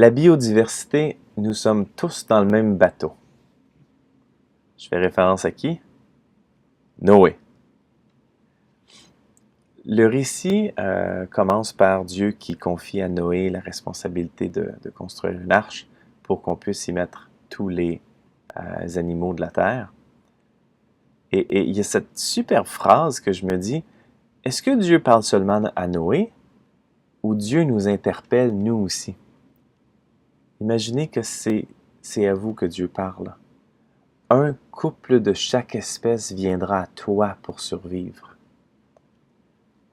La biodiversité, nous sommes tous dans le même bateau. Je fais référence à qui? Noé. Le récit commence par Dieu qui confie à Noé la responsabilité de construire une arche pour qu'on puisse y mettre tous les animaux de la terre. Et il y a cette superbe phrase que je me dis, est-ce que Dieu parle seulement à Noé ou Dieu nous interpelle nous aussi? Imaginez que c'est à vous que Dieu parle. Un couple de chaque espèce viendra à toi pour survivre.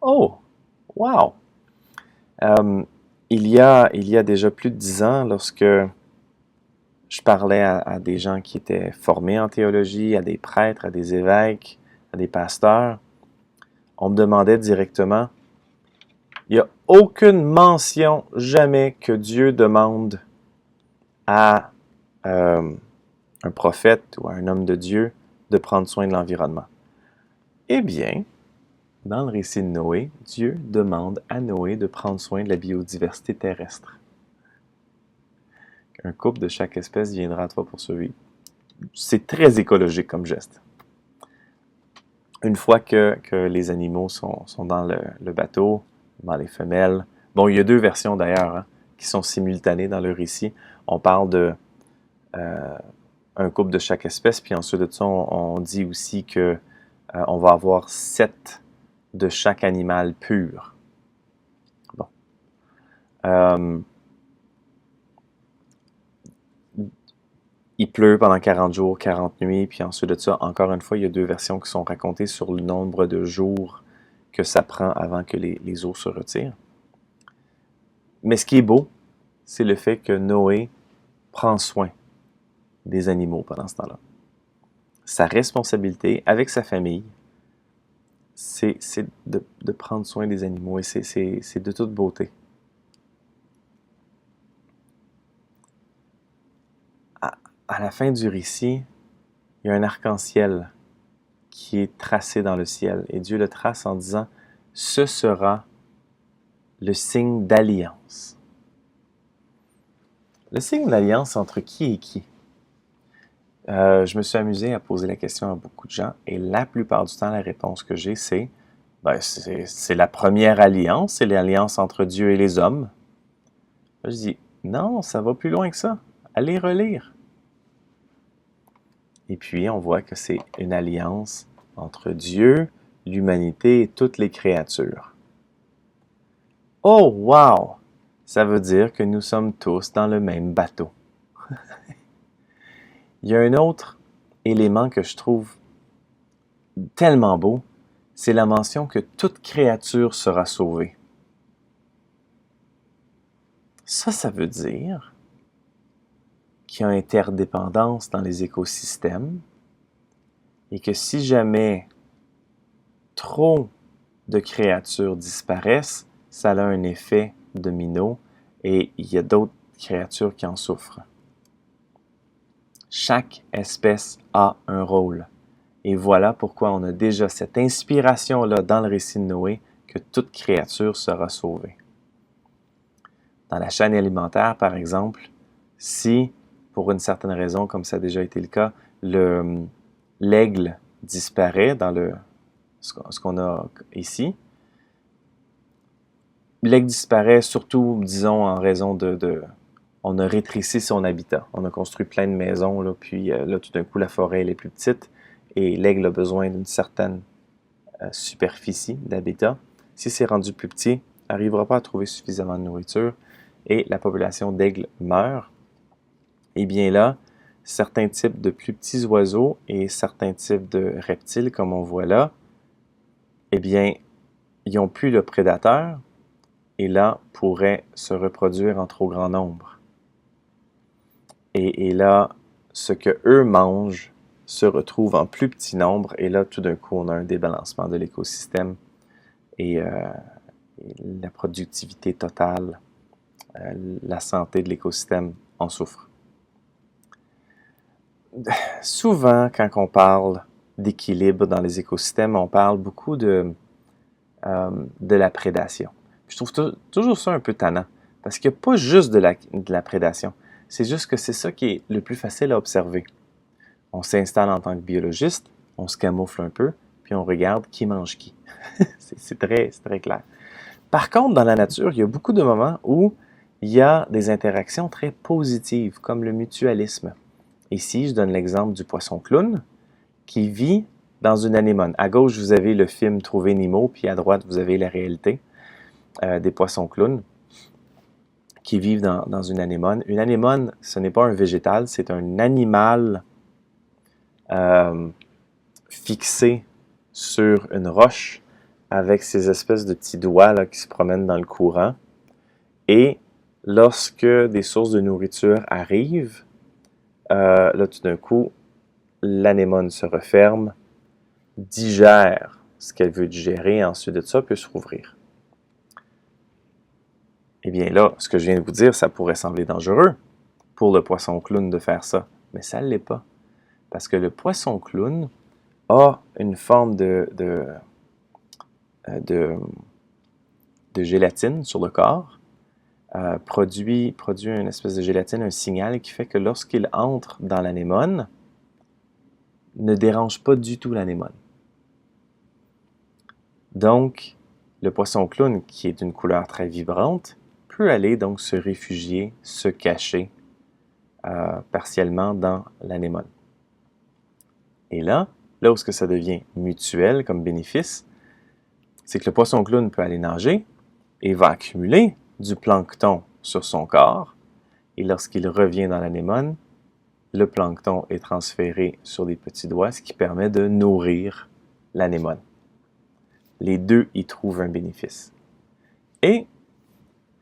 Oh! Wow! Il y a déjà plus de 10 ans, lorsque je parlais à des gens qui étaient formés en théologie, à des prêtres, à des évêques, à des pasteurs, on me demandait directement, il n'y a aucune mention jamais que Dieu demande à un prophète ou à un homme de Dieu de prendre soin de l'environnement. Eh bien, dans le récit de Noé, Dieu demande à Noé de prendre soin de la biodiversité terrestre. Un couple de chaque espèce viendra à toi pour survivre. C'est très écologique comme geste. Une fois que les animaux sont dans le bateau, dans les femelles, bon, il y a deux versions d'ailleurs qui sont simultanées dans le récit. On parle de un couple de chaque espèce, puis ensuite de ça, on dit aussi que on va avoir 7 de chaque animal pur. Bon. Il pleut pendant 40 jours, 40 nuits, puis ensuite de ça, encore une fois, il y a deux versions qui sont racontées sur le nombre de jours que ça prend avant que les eaux se retirent. Mais ce qui est beau, c'est le fait que Noé prend soin des animaux pendant ce temps-là. Sa responsabilité avec sa famille, c'est de prendre soin des animaux et c'est de toute beauté. À la fin du récit, il y a un arc-en-ciel qui est tracé dans le ciel. Et Dieu le trace en disant, ce sera le signe d'alliance. Le signe d'alliance entre qui et qui? Je me suis amusé à poser la question à beaucoup de gens et la plupart du temps, la réponse que j'ai, c'est la première alliance, c'est l'alliance entre Dieu et les hommes. Là, je dis, non, ça va plus loin que ça. Allez relire. Et puis, on voit que c'est une alliance entre Dieu, l'humanité et toutes les créatures. Oh, wow! Ça veut dire que nous sommes tous dans le même bateau. Il y a un autre élément que je trouve tellement beau, c'est la mention que toute créature sera sauvée. Ça veut dire qu'il y a interdépendance dans les écosystèmes et que si jamais trop de créatures disparaissent, ça a un effet domino et il y a d'autres créatures qui en souffrent. Chaque espèce a un rôle. Et voilà pourquoi on a déjà cette inspiration-là dans le récit de Noé que toute créature sera sauvée. Dans la chaîne alimentaire, par exemple, si, pour une certaine raison, comme ça a déjà été le cas, l'aigle disparaît dans ce qu'on a ici, l'aigle disparaît surtout, disons, en raison on a rétréci son habitat. On a construit plein de maisons, là, puis là, tout d'un coup, la forêt elle est plus petite et l'aigle a besoin d'une certaine superficie d'habitat. Si c'est rendu plus petit, il n'arrivera pas à trouver suffisamment de nourriture et la population d'aigles meurt. Et bien là, certains types de plus petits oiseaux et certains types de reptiles, comme on voit là, eh bien, ils n'ont plus le prédateur et là, pourraient se reproduire en trop grand nombre. Et là, ce que eux mangent se retrouve en plus petit nombre et là, tout d'un coup, on a un débalancement de l'écosystème et la productivité totale, la santé de l'écosystème en souffre. Souvent, quand on parle d'équilibre dans les écosystèmes, on parle beaucoup de la prédation. Je trouve toujours ça un peu tannant, Parce qu'il n'y a pas juste de la prédation. C'est juste que c'est ça qui est le plus facile à observer. On s'installe en tant que biologiste, on se camoufle un peu, puis on regarde qui mange qui. C'est très clair. Par contre, dans la nature, il y a beaucoup de moments où il y a des interactions très positives, comme le mutualisme. Ici, je donne l'exemple du poisson clown qui vit dans une anémone. À gauche, vous avez le film Trouver Nemo, puis à droite, vous avez la réalité des poissons clowns qui vivent dans une anémone. Une anémone, ce n'est pas un végétal, c'est un animal fixé sur une roche avec ces espèces de petits doigts là, qui se promènent dans le courant. Et lorsque des sources de nourriture arrivent, là, tout d'un coup, l'anémone se referme, digère ce qu'elle veut digérer, et ensuite de ça, peut se rouvrir. Eh bien là, ce que je viens de vous dire, ça pourrait sembler dangereux pour le poisson clown de faire ça, mais ça ne l'est pas. Parce que le poisson clown a une forme de gélatine sur le corps, produit une espèce de gélatine, un signal qui fait que lorsqu'il entre dans l'anémone, ne dérange pas du tout l'anémone. Donc, le poisson clown, qui est d'une couleur très vibrante, peut aller donc se réfugier, se cacher partiellement dans l'anémone. Et là où ce que ça devient mutuel comme bénéfice, c'est que le poisson clown peut aller nager et va accumuler du plancton sur son corps. Et lorsqu'il revient dans l'anémone, le plancton est transféré sur des petits doigts, ce qui permet de nourrir l'anémone. Les deux y trouvent un bénéfice. Et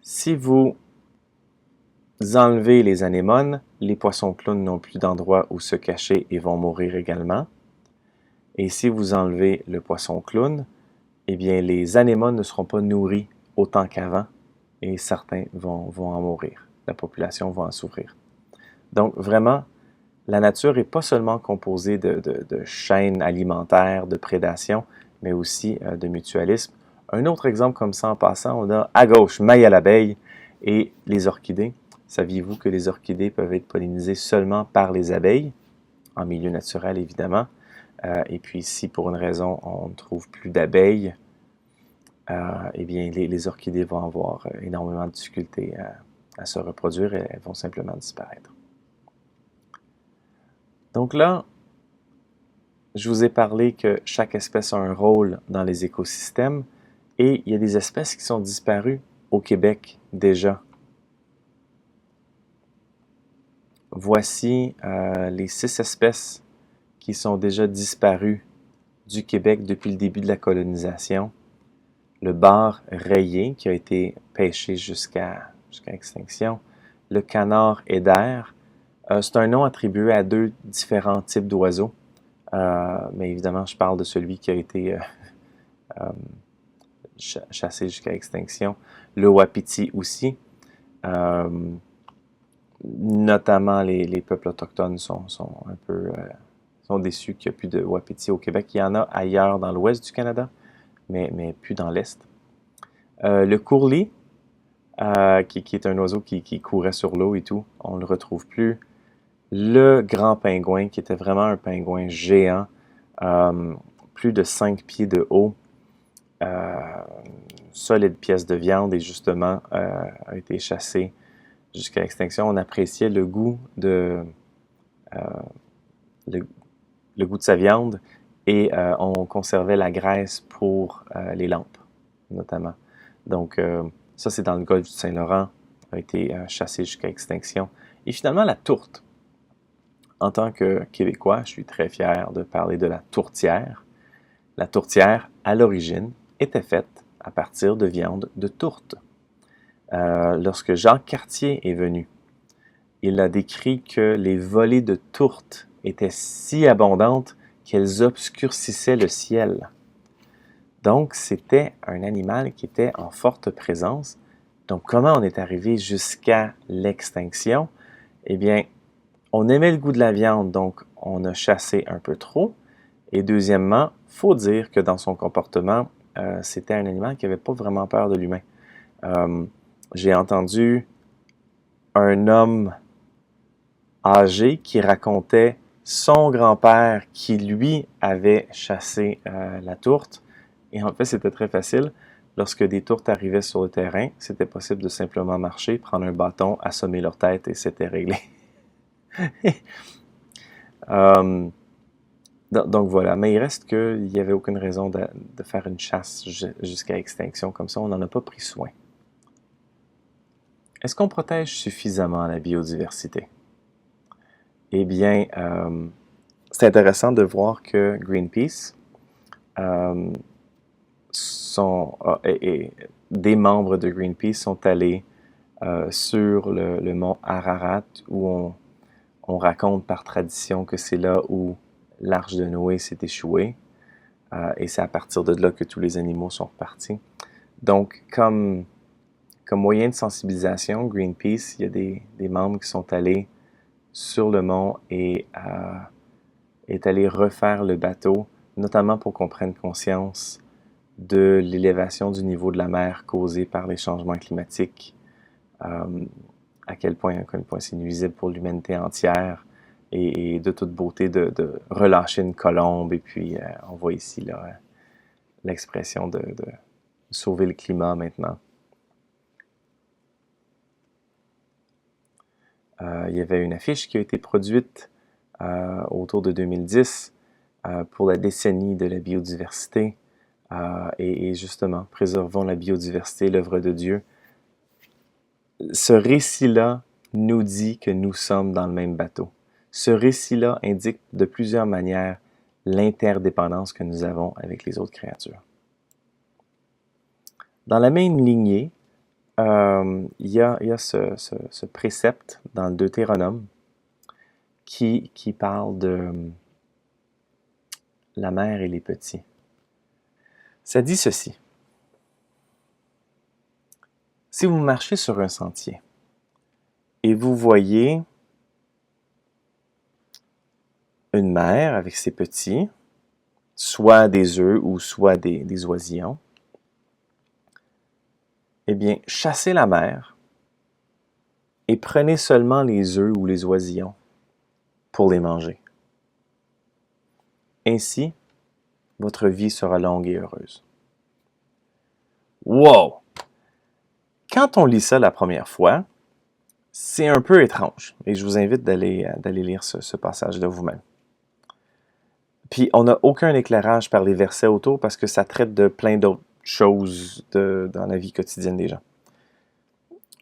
si vous enlevez les anémones, les poissons clowns n'ont plus d'endroit où se cacher et vont mourir également. Et si vous enlevez le poisson clown, eh bien les anémones ne seront pas nourries autant qu'avant et certains vont en mourir. La population va en souffrir. Donc vraiment, la nature n'est pas seulement composée de chaînes alimentaires, de prédation, mais aussi de mutualisme. Un autre exemple comme ça en passant, on a à gauche Maille à l'abeille et les orchidées. Saviez-vous que les orchidées peuvent être pollinisées seulement par les abeilles, en milieu naturel évidemment, et puis si pour une raison on ne trouve plus d'abeilles, eh bien les orchidées vont avoir énormément de difficultés à se reproduire et elles vont simplement disparaître. Donc là, je vous ai parlé que chaque espèce a un rôle dans les écosystèmes et il y a des espèces qui sont disparues au Québec déjà. Voici les 6 espèces qui sont déjà disparues du Québec depuis le début de la colonisation. Le bar rayé qui a été pêché jusqu'à extinction. Le canard eider. C'est un nom attribué à 2 différents types d'oiseaux. Mais évidemment, je parle de celui qui a été chassé jusqu'à extinction. Le wapiti aussi. Notamment les peuples autochtones sont un peu sont déçus qu'il n'y a plus de wapiti au Québec. Il y en a ailleurs dans l'ouest du Canada, mais plus dans l'est. Le courlis, qui est un oiseau qui courait sur l'eau et tout, on ne le retrouve plus. Le grand pingouin, qui était vraiment un pingouin géant, plus de 5 pieds de haut, solide pièce de viande et justement a été chassé jusqu'à l'extinction. On appréciait le goût de sa viande et on conservait la graisse pour les lampes, notamment. Donc, ça, c'est dans le golfe du Saint-Laurent, a été chassé jusqu'à extinction. Et finalement, la tourte. En tant que Québécois, je suis très fier de parler de la tourtière. La tourtière, à l'origine, était faite à partir de viande de tourte. Lorsque Jacques Cartier est venu, il a décrit que les volées de tourte étaient si abondantes qu'elles obscurcissaient le ciel. Donc, c'était un animal qui était en forte présence. Donc, comment on est arrivé jusqu'à l'extinction? Eh bien, on aimait le goût de la viande, donc on a chassé un peu trop. Et deuxièmement, il faut dire que dans son comportement, c'était un animal qui n'avait pas vraiment peur de l'humain. j'ai entendu un homme âgé qui racontait son grand-père qui, lui, avait chassé la tourte. Et en fait, c'était très facile. Lorsque des tourtes arrivaient sur le terrain, c'était possible de simplement marcher, prendre un bâton, assommer leur tête et c'était réglé. euh, donc voilà, mais il reste qu'il n'y avait aucune raison de faire une chasse jusqu'à extinction comme ça. On n'en a pas pris soin. Est-ce qu'on protège suffisamment la biodiversité? Eh bien, c'est intéressant de voir que Greenpeace et des membres de Greenpeace sont allés sur le mont Ararat où on raconte par tradition que c'est là où l'arche de Noé s'est échouée et c'est à partir de là que tous les animaux sont repartis. Donc, comme moyen de sensibilisation, Greenpeace, il y a des membres qui sont allés sur le mont et est allé refaire le bateau, notamment pour qu'on prenne conscience de l'élévation du niveau de la mer causée par les changements climatiques, à quel point c'est nuisible pour l'humanité entière, et de toute beauté de relâcher une colombe, et puis on voit ici là, l'expression de sauver le climat maintenant. Il y avait une affiche qui a été produite autour de 2010 pour la décennie de la biodiversité, et justement, préservons la biodiversité, l'œuvre de Dieu. Ce récit-là nous dit que nous sommes dans le même bateau. Ce récit-là indique de plusieurs manières l'interdépendance que nous avons avec les autres créatures. Dans la même lignée, il y a ce précepte dans le Deutéronome qui parle de la mère et les petits. Ça dit ceci. Si vous marchez sur un sentier et vous voyez une mère avec ses petits, soit des œufs ou soit des oisillons, eh bien, chassez la mère et prenez seulement les œufs ou les oisillons pour les manger. Ainsi, votre vie sera longue et heureuse. Wow! Quand on lit ça la première fois, c'est un peu étrange et je vous invite d'aller lire ce passage-là vous-même. Puis on n'a aucun éclairage par les versets autour parce que ça traite de plein d'autres choses dans la vie quotidienne des gens.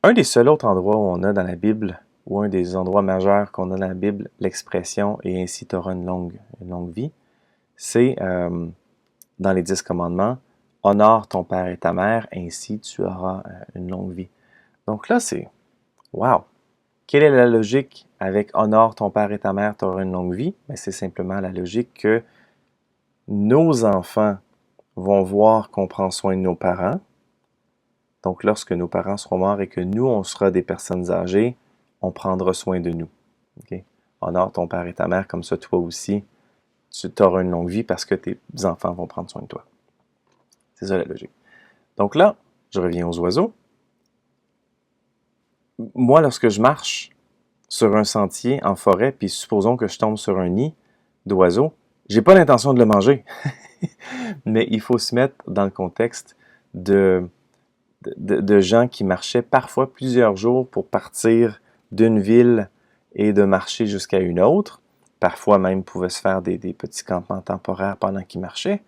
Un des seuls autres endroits où on a dans la Bible, ou un des endroits majeurs qu'on a dans la Bible, l'expression « et ainsi tu auras une longue vie », c'est dans les 10 commandements « honore ton père et ta mère, ainsi tu auras une longue vie ». Donc là, c'est « wow ». Quelle est la logique avec « honore ton père et ta mère, tu auras une longue vie » ? Ben, c'est simplement la logique que nos enfants vont voir qu'on prend soin de nos parents. Donc, lorsque nos parents seront morts et que nous, on sera des personnes âgées, on prendra soin de nous. Okay? Honore ton père et ta mère, comme ça, toi aussi, tu auras une longue vie parce que tes enfants vont prendre soin de toi. C'est ça la logique. Donc là, je reviens aux oiseaux. Moi, lorsque je marche sur un sentier en forêt, puis supposons que je tombe sur un nid d'oiseaux, j'ai pas l'intention de le manger. Mais il faut se mettre dans le contexte de gens qui marchaient parfois plusieurs jours pour partir d'une ville et de marcher jusqu'à une autre. Parfois même pouvaient se faire des petits campements temporaires pendant qu'ils marchaient.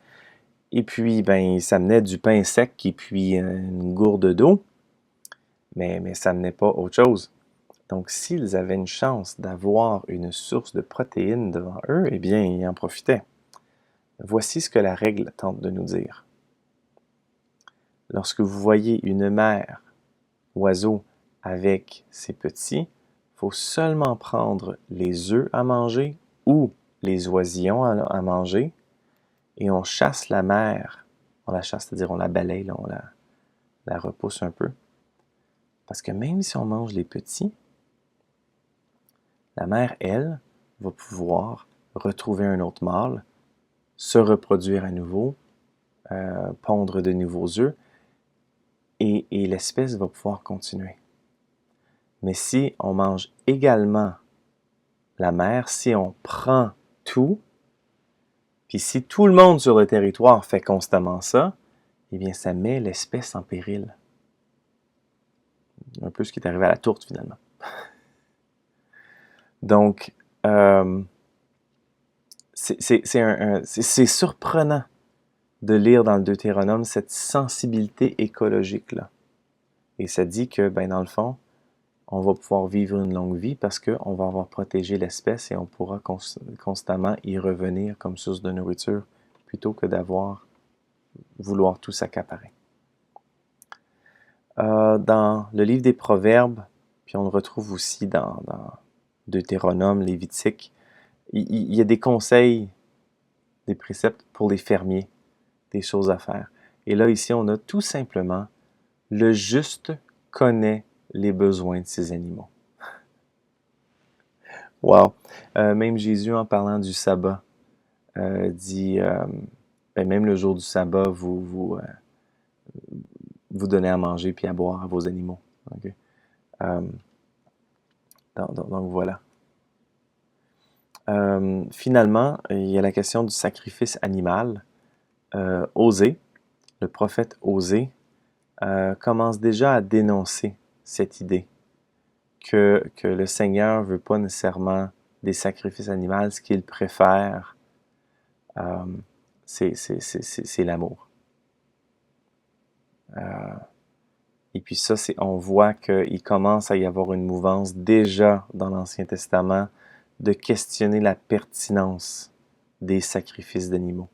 Et puis, ben, ça menait du pain sec et puis une gourde d'eau. Mais ça menait pas autre chose. Donc, s'ils avaient une chance d'avoir une source de protéines devant eux, eh bien, ils en profitaient. Voici ce que la règle tente de nous dire. Lorsque vous voyez une mère oiseau avec ses petits, il faut seulement prendre les œufs à manger ou les oisillons à manger et on chasse la mère. On la chasse, c'est-à-dire on la balaye, là, on la repousse un peu. Parce que même si on mange les petits, la mère, elle, va pouvoir retrouver un autre mâle, se reproduire à nouveau, pondre de nouveaux œufs. et l'espèce va pouvoir continuer. Mais si on mange également la mer, si on prend tout, puis si tout le monde sur le territoire fait constamment ça, eh bien ça met l'espèce en péril. Un peu ce qui est arrivé à la tourte finalement. Donc, c'est surprenant de lire dans le Deutéronome cette sensibilité écologique-là. Et ça dit que, ben, dans le fond, on va pouvoir vivre une longue vie parce qu'on va avoir protégé l'espèce et on pourra constamment y revenir comme source de nourriture plutôt que vouloir tout s'accaparer. Dans le livre des Proverbes, puis on le retrouve aussi dans Deutéronome, Lévitique, il y a des conseils, des préceptes pour les fermiers, des choses à faire. Et là, ici, on a tout simplement le juste connaît les besoins de ses animaux. Wow! Même Jésus, en parlant du sabbat, dit, ben même le jour du sabbat, vous donnez à manger puis à boire à vos animaux. Okay? Donc voilà. Finalement, il y a la question du sacrifice animal. Osée, le prophète Osée, commence déjà à dénoncer cette idée que le Seigneur ne veut pas nécessairement des sacrifices animaux, ce qu'il préfère, c'est l'amour. Et puis ça, on voit qu'il commence à y avoir une mouvance déjà dans l'Ancien Testament de questionner la pertinence des sacrifices d'animaux.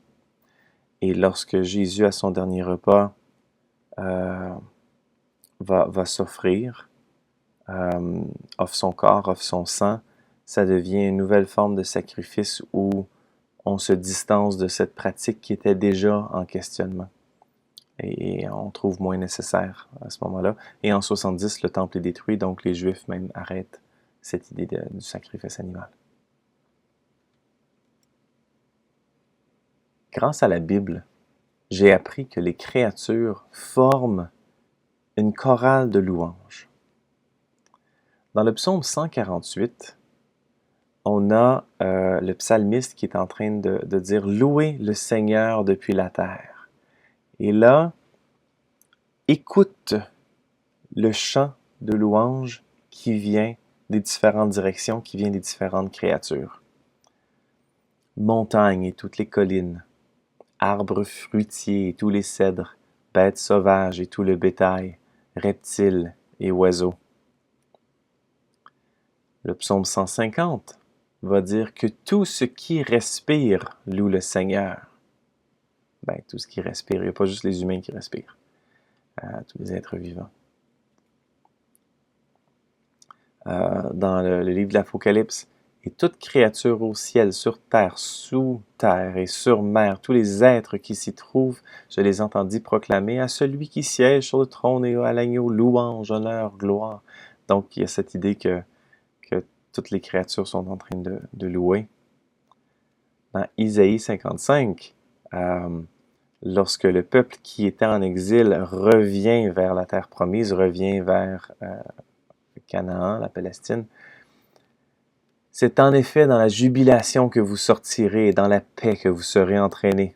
Et lorsque Jésus, à son dernier repas, va s'offrir, offre son corps, offre son sang, ça devient une nouvelle forme de sacrifice où on se distance de cette pratique qui était déjà en questionnement. Et on trouve moins nécessaire à ce moment-là. Et en 70, le temple est détruit, donc les Juifs même arrêtent cette idée du sacrifice animal. Grâce à la Bible, j'ai appris que les créatures forment une chorale de louanges. Dans le psaume 148, on a le psalmiste qui est en train de dire « Louez le Seigneur depuis la terre ». Et là, écoute le chant de louange qui vient des différentes directions, qui vient des différentes créatures. Montagnes et toutes les collines, arbres fruitiers et tous les cèdres, bêtes sauvages et tout le bétail, reptiles et oiseaux. Le psaume 150 va dire que tout ce qui respire loue le Seigneur. Ben, tout ce qui respire, il n'y a pas juste les humains qui respirent, tous les êtres vivants. Dans le livre de l'Apocalypse, et toute créature au ciel, sur terre, sous terre et sur mer, tous les êtres qui s'y trouvent, je les entendis proclamer à celui qui siège sur le trône et à l'agneau, louange, honneur, gloire. Donc, il y a cette idée que toutes les créatures sont en train de louer. Dans Isaïe 55, lorsque le peuple qui était en exil revient vers la terre promise, revient vers Canaan, la Palestine, c'est en effet dans la jubilation que vous sortirez et dans la paix que vous serez entraînés.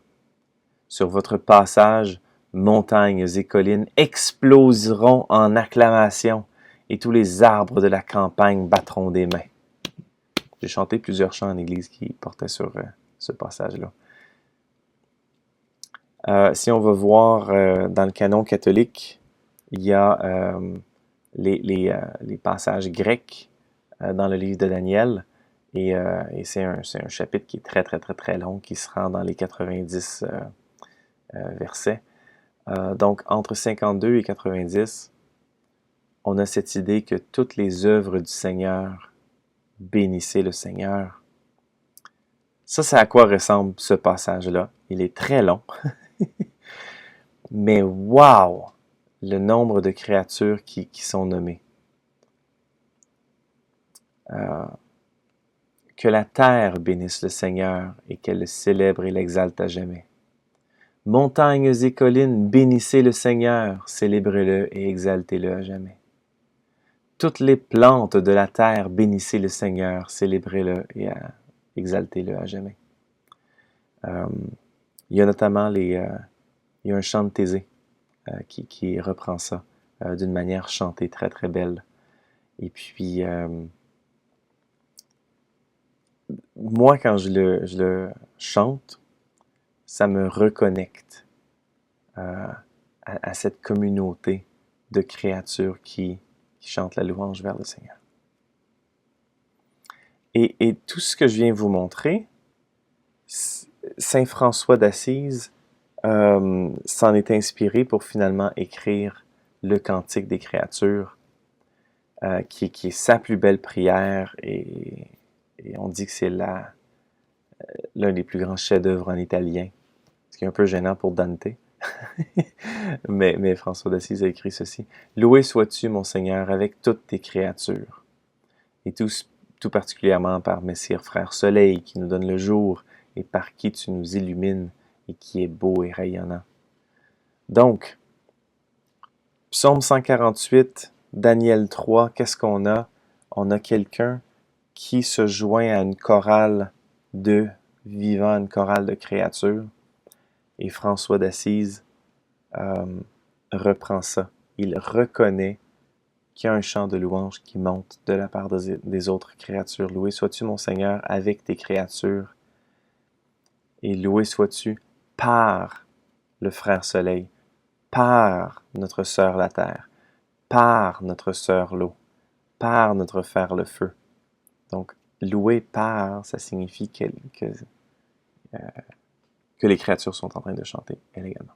Sur votre passage, montagnes et collines exploseront en acclamation et tous les arbres de la campagne battront des mains. J'ai chanté plusieurs chants en église qui portaient sur ce passage-là. Si on va voir dans le canon catholique, il y a les passages grecs dans le livre de Daniel, et c'est un chapitre qui est très, très, très, très long, qui se rend dans les 90 versets. Donc, entre 52 et 90, on a cette idée que toutes les œuvres du Seigneur, bénissez le Seigneur. Ça, c'est à quoi ressemble ce passage-là. Il est très long. Mais wow! Le nombre de créatures qui sont nommées. Que la terre bénisse le Seigneur et qu'elle le célèbre et l'exalte à jamais. Montagnes et collines, bénissez le Seigneur, célébrez-le et exaltez-le à jamais. Toutes les plantes de la terre, bénissez le Seigneur, célébrez-le et exaltez-le à jamais. Il y a notamment il y a un chant de Thésée qui reprend ça d'une manière chantée très très belle. Et puis, moi, quand je le chante, ça me reconnecte à cette communauté de créatures qui chantent la louange vers le Seigneur. Et tout ce que je viens vous montrer, Saint François d'Assise s'en est inspiré pour finalement écrire le Cantique des créatures, qui est sa plus belle prière, et on dit que c'est l'un des plus grands chefs-d'œuvre en italien, ce qui est un peu gênant pour Dante. mais François d'Assise a écrit ceci. « Loué sois-tu, mon Seigneur, avec toutes tes créatures, et tout particulièrement par Messire Frère Soleil, qui nous donne le jour, et par qui tu nous illumines, et qui est beau et rayonnant. » Donc, Psaume 148, Daniel 3, qu'est-ce qu'on a? On a quelqu'un qui se joint à une chorale de vivants, une chorale de créatures, et François d'Assise reprend ça. Il reconnaît qu'il y a un chant de louange qui monte de la part des autres créatures. Loué sois-tu, mon Seigneur, avec tes créatures, et loué sois-tu par le frère Soleil, par notre sœur la terre, par notre sœur l'eau, par notre frère le feu. Donc, loué par, ça signifie que les créatures sont en train de chanter, elles également.